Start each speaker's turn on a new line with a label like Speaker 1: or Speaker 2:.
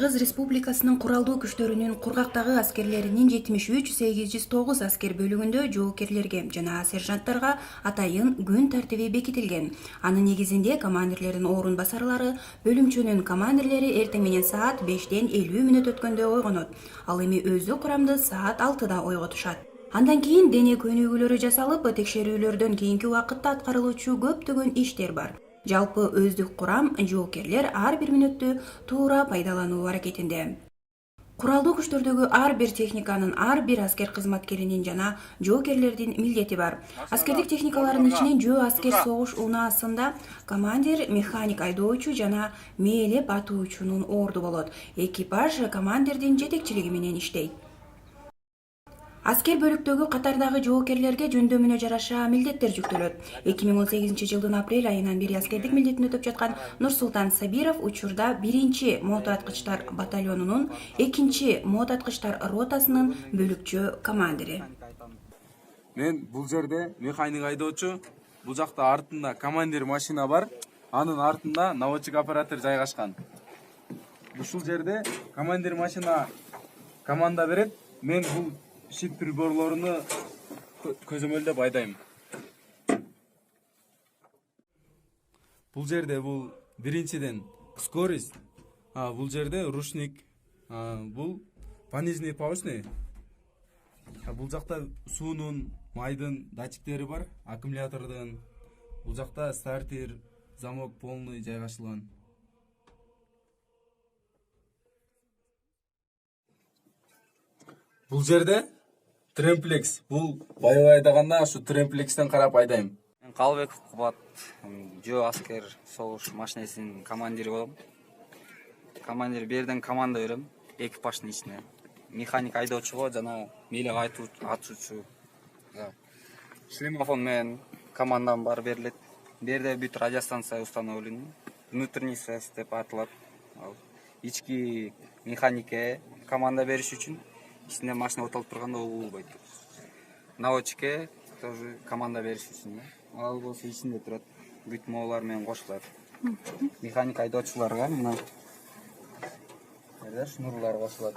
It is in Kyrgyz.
Speaker 1: Кыргыз Республикасынын куралдуу күчтөрүнүн кургактагы аскерлеринин 73-809 аскер бөлүгүндө жоокерлерге жана сержанттарга атайын күн тартиби бекитилген. Анын негизинде командирлердин орун басарлары, бөлүмчөнүн командирлери эртең менен саат 5ден 50 мүнөт өткөндө ойгонот. Ал эми өздүк курамды саат 6да ойготушат. Андан кийин дене көнүгүүлөрү жасалып, текшерүүлөрдөн кийинки убакытта аткарылуучу көптөгөн иштер бар. Жалпы өздүк курам жоокерлер ар бир мүнөттү туура пайдалануу аракетинде. Куралдуу күчтөрдөгү ар бир техниканын, ар бир аскер кызматкеринин жана жоокерлердин милдети бар. Аскердик техникалардын ичинен жөө аскер согуш унаасында командир, механик айдоочу жана мээлеп атуучунун орду болот. Экипаж командирдин жетекчилиги менен иштейт. Аскер бөлүктөгү катардагы жоокерлерге жөндөмүнө жараша милдеттер жүктөлөт. 2018-жылдын апрель айынан бери аскердик милдетин өтөп жаткан Нурсултан Сабиров учурда 1-чи мотоаткычтар батальонунун 2-чи мотоаткычтар ротасынын бөлүкчө командири.
Speaker 2: Мен бул жерде механик айдоочу, бул жакта артында командир машина бар, анын артында наводчик оператор жайгашкан. Ушул жерде командир машина команда берет, мен бул ишик приборлорун көзөмөлдөп айдайм. Бул жерде бул биринчиден скорость, бул жерде ручник, бул пониженный повышенный. Бул жакта суунун, майдын датчиктери бар, аккумулятордун. Бул жакта стартер, замок полный жайгашылган. Бул жерде тремплекс. Бул баягы айдаганда ушу тремплекстен карап айдайм.
Speaker 3: Мен Калыбеков Кубат, жөө аскер согуш машинесинин командири болом. Командир берден команда берем экипаждын ичине. Механик айдоочуга жана мээлеп атуучу. Шлемофон менен командам бар берилет. Берде бүт радиостанция установлен. Внутренний связь деп аталат. Ички механикке команда бериш үчүн ичинде машина отолуп турганда ол болбойт. Наводчикке тоже команда бериш үчүн. Ал болсо ичинде турат. Бүт моолар менен кошулат. Механик айдоочуларга мына шнурлар кошулат.